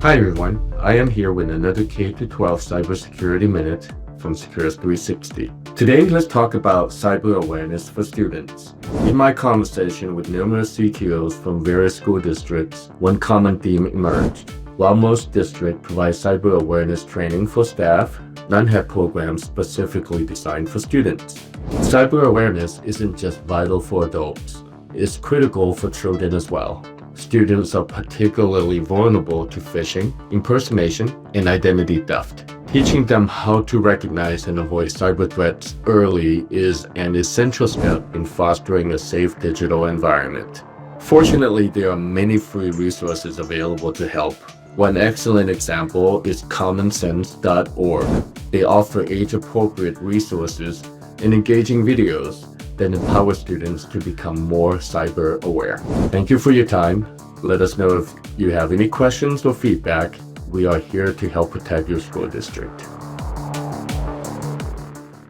Hi everyone, I am here with another K-12 Cybersecurity Minute from Securus360. Today, let's talk about cyber awareness for students. In my conversation with numerous CTOs from various school districts, one common theme emerged. While most districts provide cyber awareness training for staff, none have programs specifically designed for students. Cyber awareness isn't just vital for adults, it's critical for children as well. Students are particularly vulnerable to phishing, impersonation, and identity theft. Teaching them how to recognize and avoid cyber threats early is an essential step in fostering a safe digital environment. Fortunately, there are many free resources available to help. One excellent example is commonsense.org. They offer age-appropriate resources and engaging videos that empower students to become more cyber aware. Thank you for your time. Let us know if you have any questions or feedback. We are here to help protect your school district.